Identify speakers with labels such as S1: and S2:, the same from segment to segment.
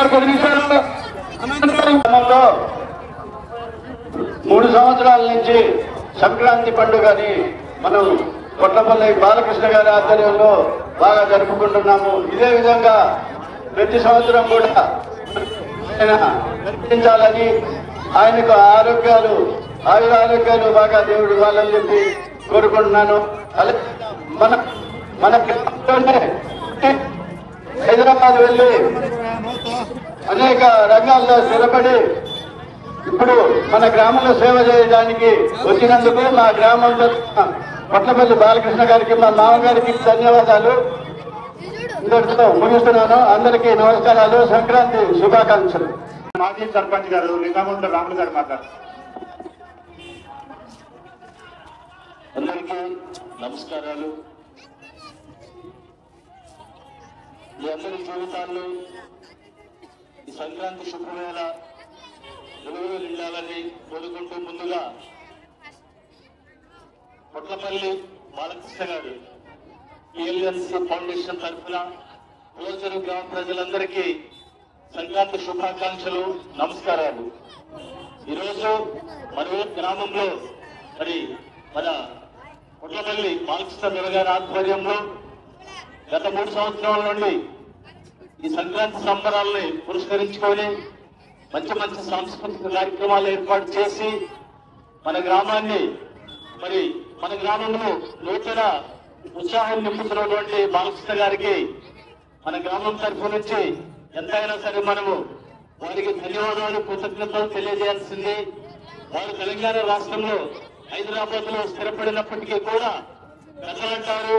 S1: 10 నిమిషాలు 3 సంవత్సరాల నుంచి సంక్రాంతి పండుగని మనం కొట్లపల్లి బాలకృష్ణ గారి ఆధ్వర్యంలో బాగా జరుపుకుంటున్నాము. ఇదే విధంగా ప్రతి సంవత్సరం కూడా ఆయన జరిపించాలని, ఆయనకు ఆరోగ్యాలు బాగా దేవుడు ఇవ్వాలని చెప్పి కోరుకుంటున్నాను. అలాగే మన గ్రామంలోనే హైదరాబాద్ వెళ్ళి అనేక రంగాల్లో స్థిరపడి ఇప్పుడు మన గ్రామంలో సేవ చేయడానికి వచ్చినందుకు మా గ్రామంలో కొట్లపల్లి బాలకృష్ణ గారికి, మా మామగారికి ధన్యవాదాలు. ఇంతటితో ముగిస్తున్నాను. అందరికీ నమస్కారాలు, సంక్రాంతి శుభాకాంక్షలు.
S2: మాజీ సర్పంచ్ గారు లింగమండ రాములు గారు మాట్లాడారు.
S3: అందరికీ నమస్కారాలు. మీ అందరి జీవితాల్లో ఈ సంక్రాంతి శుభవేళ వెలుగులు నిండాలని కోరుకుంటూ ముందుగా కొట్లపల్లి బాలకృష్ణ గారు PLNC ఫౌండేషన్ తరఫున రోజు గ్రామ ప్రజలందరికీ సంక్రాంతి శుభాకాంక్షలు, నమస్కారాలు. ఈరోజు మన గ్రామంలో మన కొట్లపల్లి బాలకృష్ణ గారి ఆధ్వర్యంలో గత 3 సంవత్సరాల నుండి ఈ సంక్రాంతి సంబరాలని పురస్కరించుకొని మంచి సాంస్కృతిక కార్యక్రమాలు ఏర్పాటు చేసి మన గ్రామంలో నూతన ఉత్సాహం నింపుతున్నటువంటి బాలకృష్ణ గారికి మన గ్రామం తరఫు నుంచి ఎంతైనా సరే మనము వారికి ధన్యవాదాలు, కృతజ్ఞతలు తెలియజేయాల్సింది. వారు తెలంగాణ రాష్ట్రంలో హైదరాబాద్ లో స్థిరపడినప్పటికీ కూడా ప్రజలంటారు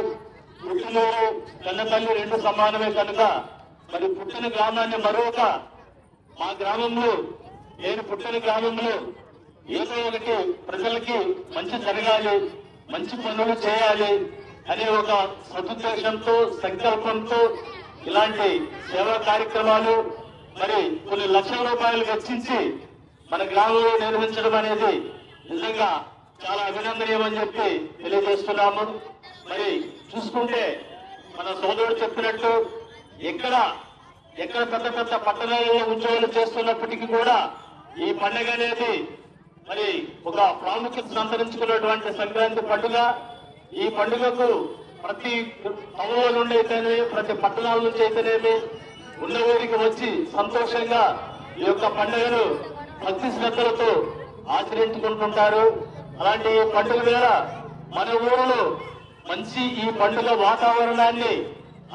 S3: పుట్టినూరు కన్నతల్లి 2 సమానమే కనుక పుట్టిన గ్రామాన్ని మరొక మా గ్రామంలో నేను పుట్టిన గ్రామంలో ఏదో ఒకటి ప్రజలకి మంచి జరగాలి, మంచి పనులు చేయాలి అనే ఒక సదుద్దేశంతో, సంకల్పంతో ఇలాంటి సేవా కార్యక్రమాలు కొన్ని లక్షల రూపాయలు వెచ్చించి మన గ్రామంలో నిర్వహించడం అనేది నిజంగా చాలా అభినందనీయమని చెప్పి తెలియజేస్తున్నాము. చూసుకుంటే మన సోదరుడు చెప్పినట్టు ఎక్కడ పెద్ద పట్టణాలలో ఉద్యోగాలు చేస్తున్నప్పటికీ కూడా ఈ పండుగ అనేది ఒక ప్రాముఖ్యత సంతరించుకున్నటువంటి సంక్రాంతి పండుగ. ఈ పండుగకు ప్రతి టౌన్ల నుండి అయితేనేమి, ప్రతి పట్టణాల నుంచి అయితేనేమి ఉన్న ఊరికి వచ్చి సంతోషంగా ఈ యొక్క పండుగను భక్తి శ్రద్ధలతో ఆచరించుకుంటుంటారు. అలాంటి పండుగ వేళ మన ఊరిలో మంచి ఈ పండుగ వాతావరణాన్ని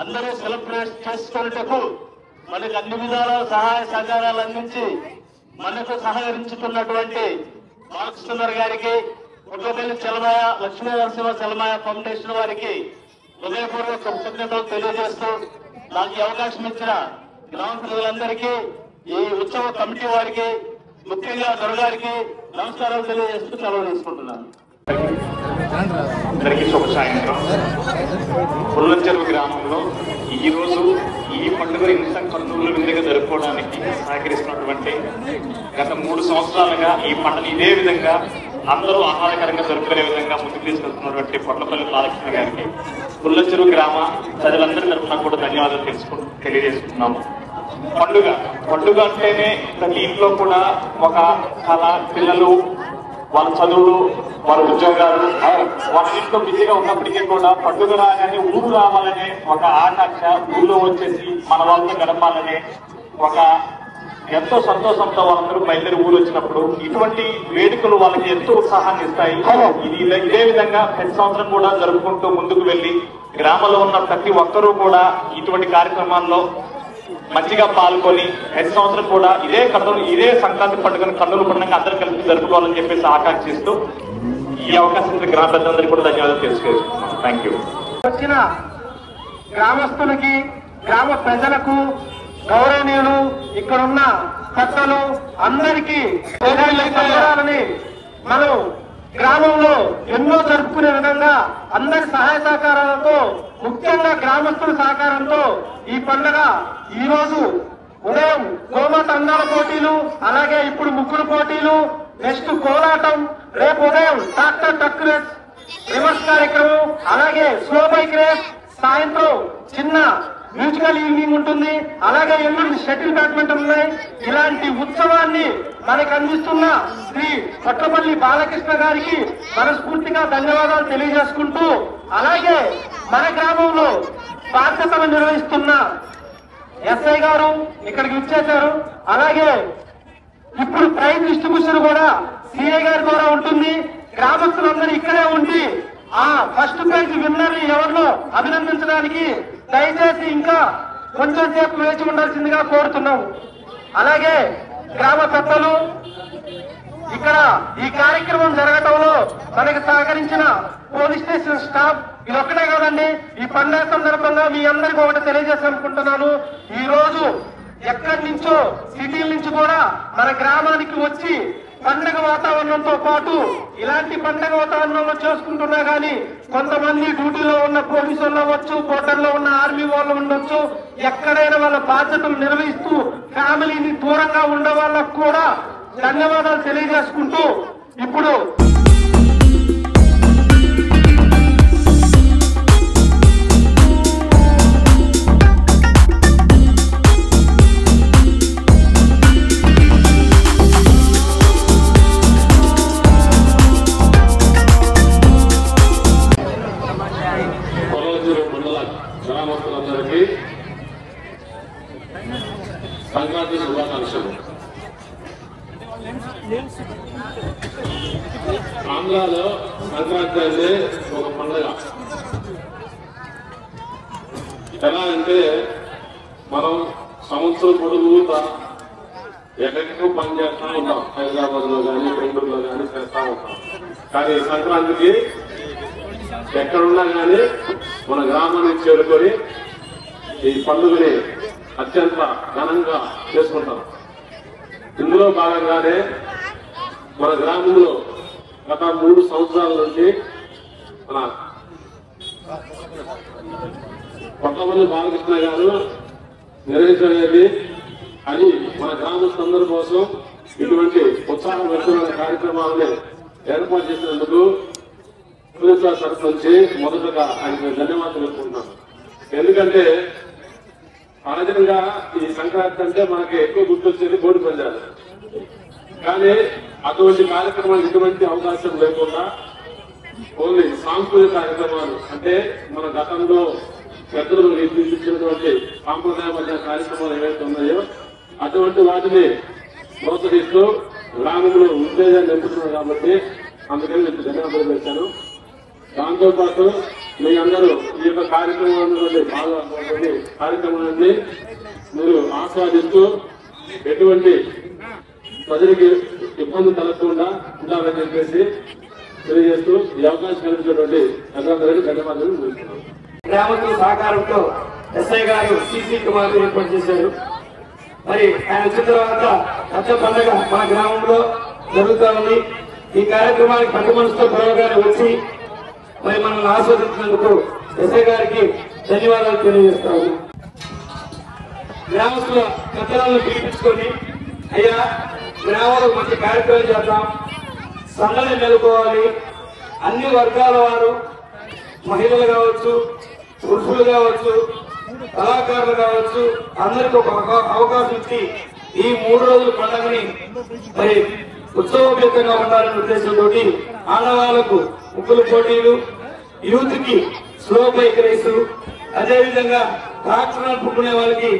S3: అందరూ సెలబ్రేట్ చేసుకున్నటకు మనకు అన్ని విధాల సహాయ సహకారాలు అందించి మనకు సహకరించుతున్నటువంటి బాలకృష్ణ గారికి, కొట్లపల్లి చలమాయ లక్ష్మీ నరసింహ చలమాయ ఫౌండేషన్ వారికి హృదయపూర్వక కృతజ్ఞతలు తెలియజేస్తూ నాకు ఈ అవకాశం ఇచ్చిన గ్రామ ప్రజలందరికీ, ఈ ఉత్సవ కమిటీ వారికి, ముఖ్యంగా దొరగారికి నమస్కారాలు తెలియజేస్తూ సెలవు తీసుకుంటున్నాను.
S2: అందరికీ శుభ సాయంత్రం. పుల్లచెరువు గ్రామంలో ఈరోజు ఈ పండుగ ఇంత కన్నుల విందుగా జరుపుకోవడానికి సహకరిస్తున్నటువంటి గత 3 సంవత్సరాలుగా ఈ పండుగ ఇదే విధంగా అందరూ ఆహ్లాదకరంగా జరుపుకునే విధంగా ముందుకు తీసుకెళ్తున్నటువంటి కొట్లపల్లి బాలకృష్ణ గారికి పుల్లచెరువు గ్రామ ప్రజలందరి తరఫున కూడా ధన్యవాదాలు తెలియజేస్తున్నాము. పండుగ అంటేనే ప్రతి ఇంట్లో కూడా ఒక కళ, పిల్లలు వాళ్ళ చదువులు, వాళ్ళ ఉద్యోగాలు, వాళ్ళ ఇంట్లో బిజీగా ఉన్నప్పటికీ కూడా పండుగ రాగానే ఊరు రావాలనే ఒక ఆకాంక్ష, ఊళ్ళో వచ్చేసి మన వాళ్ళతో గడపాలనే ఒక ఎంతో సంతోషంతో వాళ్ళందరూ బయలుదేరి ఊరు వచ్చినప్పుడు ఇటువంటి వేడుకలు వాళ్ళకి ఎంతో ఉత్సాహాన్ని ఇస్తాయి. ఇదే విధంగా ప్రతి సంవత్సరం కూడా జరుపుకుంటూ ముందుకు వెళ్లి గ్రామంలో ఉన్న ప్రతి ఒక్కరూ కూడా ఇటువంటి కార్యక్రమాల్లో మంచిగా పాల్గొని ప్రతి సంవత్సరం కూడా ఇదే సంక్రాంతి పండుగను కన్నుల పండుగ అందరూ కలిసి జరుపుకోవాలని చెప్పేసి ఆకాంక్షిస్తూ ఈ అవకాశం గ్రామ పెద్దలందరికీ కూడా ధన్యవాదాలు తెలుసుకుంటున్నాం. Thank you.
S1: వచ్చిన గ్రామస్తులకి, గ్రామ ప్రజలకు, గౌరవనీయులు, ఇక్కడున్న పెద్దలు అందరికీ మనం గ్రామంలో ఎన్నో జరుపుకునే విధంగా అందరి సహాయ సహకారాలతో, ముఖ్యంగా గ్రామస్తుల సహకారంతో ఈ పండుగ ఈ రోజు ఉదయం గోమాత అందాల పోటీలు, అలాగే ఇప్పుడు ముగ్గురు పోటీలు, నెక్స్ట్ కోలాటం, రేపు ఉదయం ట్రాక్టర్ ట్రక్ రేస్ రివర్స్ కార్యక్రమం, అలాగే స్లో బైక్ రేస్, సాయంత్రం చిన్న మ్యూజికల్ ఈవినింగ్ ఉంటుంది. అలాగే ఎల్లుండి షటిల్ బ్యాడ్మింటన్ ఉన్నాయి. ఇలాంటి ఉత్సవాన్ని మనకు అందిస్తున్న శ్రీ కొట్లపల్లి బాలకృష్ణ గారికి మనస్ఫూర్తిగా ధన్యవాదాలు తెలియజేసుకుంటూ, అలాగే మన గ్రామంలో బాధ్యతలు నిర్వహిస్తున్న ఎస్ఐ గారు ఇక్కడికి వచ్చేశారు. అలాగే ఇప్పుడు ప్రైజ్ డిస్ట్రిబ్యూషన్ కూడా సిఐ గారి ద్వారా ఉంటుంది. గ్రామస్తులందరూ ఇక్కడే ఉండి ఆ ఫస్ట్ ప్రైజ్ విన్నర్ ఎవరినో అభినందించడానికి దయచేసి ఇంకా కొంచెం సేపు వేచి ఉండాల్సిందిగా కోరుతున్నాము. అలాగే గ్రామ పెద్దలు ఇక్కడ ఈ కార్యక్రమం జరగటంలో మనకి సహకరించిన పోలీస్ స్టేషన్ స్టాఫ్, ఇది ఒక్కటే కాదండి, ఈ పండుగ సందర్భంగా మీ అందరికీ ఒకటి తెలియజేయాలనుకుంటున్నాను. ఈ రోజు ఎక్కడి నుంచో సిటీల నుంచి కూడా మన గ్రామానికి వచ్చి పండగ వాతావరణంతో పాటు ఇలాంటి పండగ వాతావరణంలో చేసుకుంటున్నా గానీ కొంతమంది డ్యూటీలో ఉన్న పోలీసులు అవ్వచ్చు, బోర్డర్లో ఉన్న ఆర్మీ వాళ్ళు ఉండొచ్చు, ఎక్కడైనా వాళ్ళ బాధ్యతలు నిర్వహిస్తూ ఫ్యామిలీని దూరంగా ఉండే వాళ్ళకు కూడా ధన్యవాదాలు తెలియజేసుకుంటూ ఇప్పుడు
S4: గ్రామస్తులందరికీ సంక్రాంతి శుభాకాంక్షలు. ఆంధ్రాలో సంక్రాంతి అంటే ఒక పండుగ. ఎలా అంటే మనం సంవత్సరం పొడుగుతా ఎక్కడికో పని చేస్తా ఉంటాం. హైదరాబాద్ లో కానీ బెంగళూరులో కానీ చేస్తా ఉంటాం. కానీ సంక్రాంతికి ఎక్కడున్నా కానీ మన గ్రామానికి చేరుకొని ఈ పండుగని అత్యంత ఘనంగా చేసుకుంటాం. ఇందులో భాగంగానే మన గ్రామంలో గత 3 సంవత్సరాల నుంచి మన కొట్లపల్లి బాలకృష్ణ గారు నిర్వహించలేదు. అది మన గ్రామస్తులందరి కోసం ఇటువంటి ఉత్సాహవంతమైన కార్యక్రమాలను ఏర్పాటు చేసినందుకు తరఫు నుంచి మొదటగా ఆయనకు ధన్యవాదాలు తెలుపుకుంటున్నాను. ఎందుకంటే సహజంగా ఈ సంక్రాంతి అంటే మనకి ఎక్కువ గుర్తొచ్చేది కోడి పందాలు. కానీ అటువంటి కార్యక్రమాలు ఎటువంటి అవకాశం లేకుండా ఓన్లీ సాంస్కృతిక కార్యక్రమాలు, అంటే మన గతంలో పెద్దలు నిర్దేశించినటువంటి సాంప్రదాయబద్ధ కార్యక్రమాలు ఏవైతే ఉన్నాయో అటువంటి వాటిని ప్రోత్సహిస్తూ గ్రామంలో ఉత్తేజాన్ని నింపుతున్నారు. కాబట్టి అందుకని మీకు ధన్యవాదాలు చేశాను. దాంతో పాటు మీ అందరూ ఈ యొక్క కార్యక్రమాన్ని మీరు ఆస్వాదిస్తూ ఎటువంటి ప్రజలకి ఇబ్బంది కలగకుండా ఉండాలని చెప్పేసి తెలియజేస్తూ ఈ అవకాశం కల్పించినటువంటి అందరికీ ధన్యవాదాలు తెలుపుతున్నాను.
S1: గ్రామస్తుల సహకారంతో ఎస్ఐ గారు సీసీ కెమెరాలు ఏర్పాటు చేశారు. మరి ఆయన వచ్చిన తర్వాత పెద్ద పండుగ మన గ్రామంలో జరుగుతూ ఉంది. ఈ కార్యక్రమానికి పెద్ద మనసుతో గౌరవగానే వచ్చి మరి మనల్ని ఆస్వాదించినందుకు ఎస్ఐ గారికి ధన్యవాదాలు తెలియజేస్తాము. గ్రామస్తుల పెద్దలను పిలిపించుకొని, అయ్యా గ్రామంలో మంచి కార్యక్రమం చేద్దాం, సంఘాన్ని నెలకోవాలి, అన్ని వర్గాల వారు, మహిళలు కావచ్చు, పురుషులు కావచ్చు, కళాకారులు కావచ్చు, అందరికీ ఒక అవకాశం ఇచ్చి ఈ 3 రోజుల పండుగని మరి ఉత్సవోపేతంగా ఉండాలనే ఉద్దేశంతో ఆడవాళ్లకు ముగ్గుల పోటీలు, యూత్ కి స్లో బైక్ రేసు, అదేవిధంగా ట్రాక్టర్ నడుపుకునే వాళ్ళకి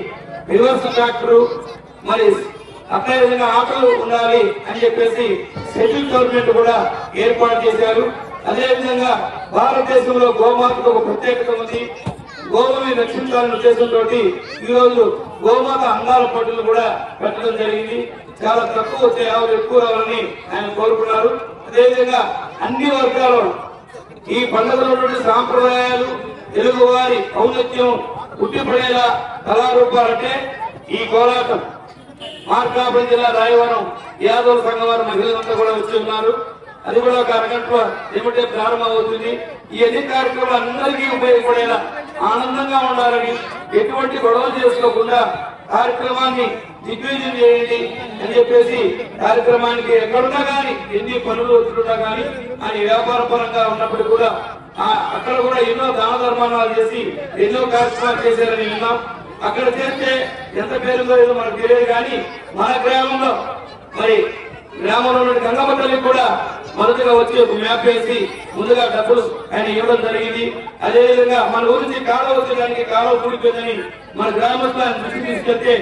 S1: రివర్స్ ట్రాక్టర్, మరి అదేవిధంగా ఆటలు ఉండాలి అని చెప్పేసి సెంట్రల్ గవర్నమెంట్ కూడా ఏర్పాటు చేశారు. అదేవిధంగా భారతదేశంలో గోమాతకు ఒక ప్రత్యేకత ఉంది. గోవుని రక్షించాలనే ఉద్దేశంతో ఈ రోజు గోమాత అందాల పోటీలు కూడా పెట్టడం జరిగింది. చాలా తక్కువ వచ్చే ఆవులు ఎక్కువ రావాలని ఆయన కోరుకున్నారు. అదేవిధంగా అన్ని వర్గాలు ఈ పండుగలో సాంప్రదాయాలు, తెలుగువారి ఔన్నత్యం ఉట్టిపడేలా కళారూపాలంటే ఈ కోలాటం. మార్కాపురం జిల్లా రాయవరం యాదవ సంఘం వారి మహిళలంతా కూడా వచ్చి ఉన్నారు. అది కూడా ఒక అరగంటలో ఏమిటే ప్రారంభమవుతుంది. ఈ అన్ని కార్యక్రమాలు అందరికీ ఉపయోగపడేలా ఆనందంగా ఉండాలని, ఎటువంటి గొడవలు చేసుకోకుండా కార్యక్రమాన్ని
S5: దిగ్విజయం చేయండి అని చెప్పేసి కార్యక్రమానికి ఎక్కడున్నా కానీ ఎన్ని పనులు వచ్చినా కానీ ఆయన వ్యాపార పరంగా ఉన్నప్పుడు కూడా అక్కడ కూడా ఎన్నో దాన ధర్మాలు చేసి ఎన్నో కార్యక్రమాలు చేశారని విన్నాం. అక్కడ చేస్తే ఎంత పేరుందో ఏదో మనకు తెలియదు కానీ మన గ్రామంలో మరి గ్రామంలో ఉన్న గంగమ్మ తల్లి కూడా మొదటగా వచ్చి ఒక మ్యాప్ వేసి ముందుగా డబ్బులు ఆయన ఇవ్వడం జరిగింది. అదేవిధంగా మన ఊరి నుంచి కాలువ వచ్చేదానికి కాలువ కూడిపోయిందని మన గ్రామస్తులను దృష్టి తీసుకెళ్తే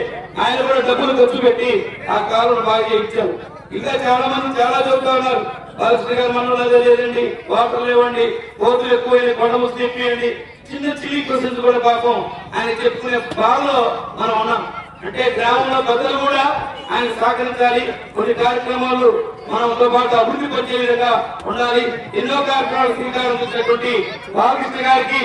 S5: ఆయన కూడా డబ్బులు ఖర్చు పెట్టి ఆ కాలువను బాగా చేయించారు. ఇంకా చాలా మంది చాలా చెబుతా ఉన్నారు, బాలకృష్ణ గారు మనలో లేదండి, వాటర్ లేవండి, కోతులు ఎక్కువైంది, కొండ ముస్తు ఎక్కువండి, చిన్న చిల్లి క్వశ్చన్స్ కూడా పాపం ఆయన చెప్పుకునే బాధలో మనం ఉన్నాం. అంటే గ్రామంలో పెద్దలు కూడా ఆయన సహకరించాలి, కొన్ని కార్యక్రమాలు మనతో పాటు అభివృద్ధి పరిచే విధంగా ఉండాలి. ఎన్నో కార్యక్రమాలు శ్రీకారం చుట్టినటువంటి బాలకృష్ణ గారికి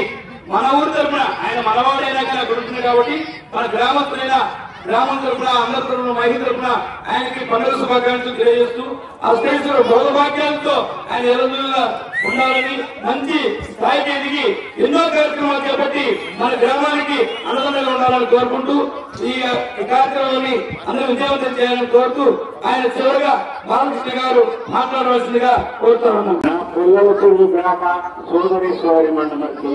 S5: మన ఊరి తరఫున, ఆయన మనవాడైనా కానీ అక్కడ ఉంటుంది కాబట్టి మన గ్రామస్తులైనా గ్రామం తరఫున అందరి తరఫున మహిళ తరఫున ఆయనకి పండుగ శుభాకాంక్షలు తెలియజేస్తూ అష్టేశ్వర భోగభాగ్యాలతో ఆయన ఎదురుగా ఉండాలని, మంచి స్థాయికి ఎదిగి ఎన్నో కార్యక్రమాలు చేపట్టి మన గ్రామానికి అన్నదండగా ఉండాలని కోరుకుంటూ ఈ కార్యక్రమాన్ని అందరూ విజయవంతం చేయాలని కోరుతూ ఆయన చివరిగా బాలకృష్ణ గారు మాట్లాడవలసిందిగా కోరుతా ఉన్నాను.
S6: పుల్లలపూడి గ్రామ సోదరేశ్వరి మండలికి,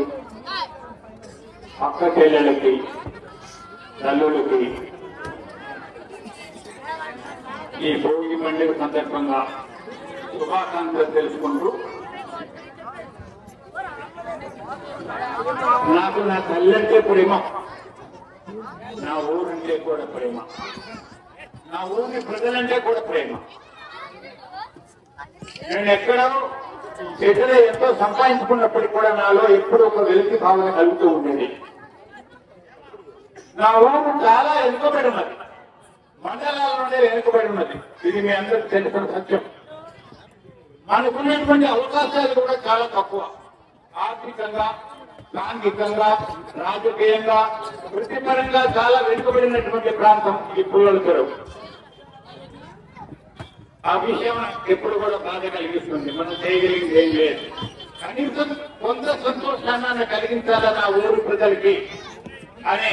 S6: అక్క చెల్లెలకి, తల్లులకి ఈ భోగి పండుగ సందర్భంగా శుభాకాంక్షలు తెలుసుకుంటూ, నాకు నా తల్లంటే ప్రేమ, నా ఊరంటే కూడా ప్రేమ, నా ఊరి ప్రజలంటే కూడా ప్రేమ. నేను ఎక్కడో చెట్టులో ఎంతో సంపాదించుకున్నప్పటికీ కూడా నాలో ఎప్పుడూ ఒక వెలికి భావన కలుగుతూ ఉండేది. నా ఊరు చాలా వెనుకబడి ఉన్నది, మండలాల నుండే వెనుకబడి ఉన్నది. ఇది మీ అందరికి తెలిసిన సత్యం. మనకున్నటువంటి అవకాశాలు కూడా చాలా తక్కువ. ఆర్థికంగా, సాంఘికంగా, రాజకీయంగా, వృత్తిపరంగా చాలా వెనుకబడినటువంటి ప్రాంతం ఈ పుల్లల చెరువు. ఆ విషయం ఎప్పుడు కూడా బాధ కలిగిస్తుంది. మనం చేయగలిగింది ఏం లేదు. కనీసం కొంత సంతోషాన్ని కలిగించాలని ఆ ఊరు ప్రజలకి అనే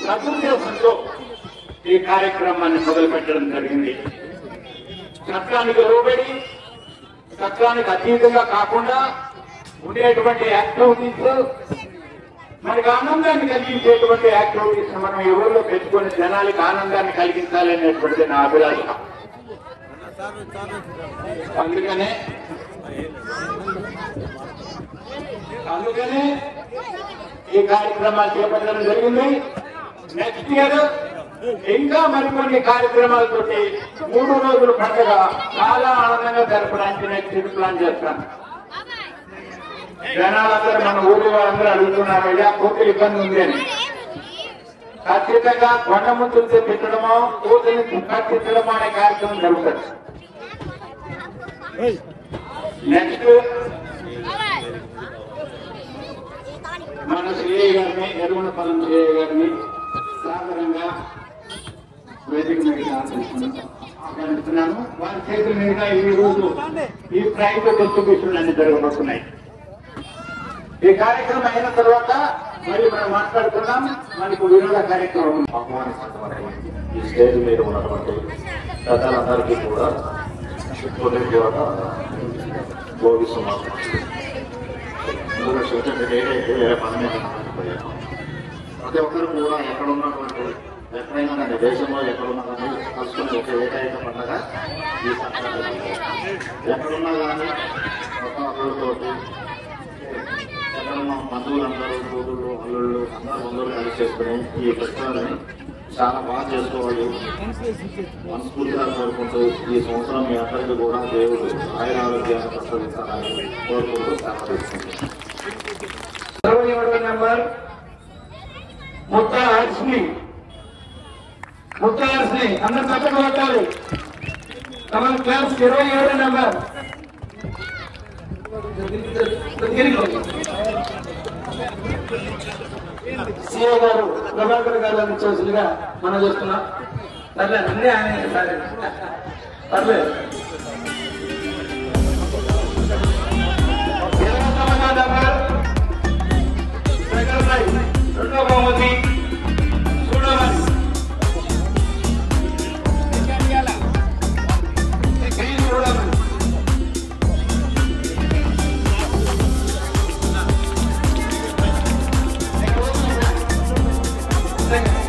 S6: సదుద్దేశంతో ఈ కార్యక్రమాన్ని మొదలుపెట్టడం జరిగింది. చట్టానికి లోబడి, చట్టానికి అతీతంగా కాకుండా ఉండేటువంటి యాక్టివిటీస్, మనకి ఆనందాన్ని కలిగించేటువంటి యాక్టివిటీస్ మనం ఎవరిలో పెట్టుకుని జనానికి ఆనందాన్ని కలిగించాలి అనేటువంటిది నా అభిలాష. అందుకనే ఈ కార్యక్రమాలు చేపట్టడం జరిగింది. నెక్స్ట్ ఇయర్ ఇంకా మరికొన్ని కార్యక్రమాలతో 3 రోజుల పండుగ చాలా ఆనందంగా జరపడానికి నెక్స్ట్ ఇయర్ ప్లాన్ చేస్తాను. జనాలందరూ మన ఊరి వాళ్ళందరూ అడుగుతున్నారు, ఇలా కోతులు ఇబ్బంది ఉంది అని. ఖచ్చితంగా కొండ ముద్దులు తెప్పించడమో, కోతుల్ని కట్టించడమో అనే కార్యక్రమం జరుగుతుంది. నెక్స్ట్ మన సిఐ గారిని, ఎరువులపాలెం సిఐ గారిని సాధారణంగా వేదిక మీద ఆహ్వానిస్తున్నాను. వారి చేతుల మీదుగా ఈ రోజు ఈ ప్రైజ్ డిస్ట్రిబ్యూషన్ అన్ని జరగబోతున్నాయి. ఈ కార్యక్రమం అయిన తర్వాత మరి మనం మాట్లాడుతున్నాం. మనకు వినోద కార్యక్రమం
S7: ఆహ్వానిస్తున్నటువంటి ఈ స్టేజ్ మీద ఉన్నటువంటి పెద్దలందరికీ కూడా భోగి శుభాకాంక్షలు. ముందుగా చూడండి, నేనైతే వేరే పని మీద పోయాను. ప్రతి ఒక్కరు కూడా ఎక్కడున్నటువంటి, ఎక్కడైనా కానీ దేశంలో ఎక్కడున్నా కానీ కలుసుకుని ఒక ఏకైక పండుగ ఈ సంక్రాంతి. ఎక్కడున్నా కానీ ఒక అల్లుడితోటి, ఎక్కడున్న బంధువులందరూ, కూతుళ్ళు, అల్లుళ్ళు అందరూ కలిసి చేసుకుని ఈ ఫెస్టివల్ని చాలా బాగా చేసుకోవాలి మనస్ఫూర్తిగా కోరుకుంటూ ఈ సంవత్సరం మీ అందరికీ కూడా దేవుడు ఆయన ఆరోగ్యాన్ని ప్రసాదిస్తారని కోరుకుంటూ సహకరిస్తుంది.
S5: 27వ నెంబర్ ముత్తా హర్షిని అందరు చక్కగా కొట్టాలి. తమ క్లాస్ 27 నెంబర్ సిఏ గారు ప్రభాకర్ గారు అందించవలసిందిగా మనం చేస్తున్నాం. పర్లేదు, అన్నీ ఆయన పర్లేదు. 29వ నెంబర్ శేఖర్ రాయ్, 2వ బహుమతి చూడమని.
S8: తెలంగాణ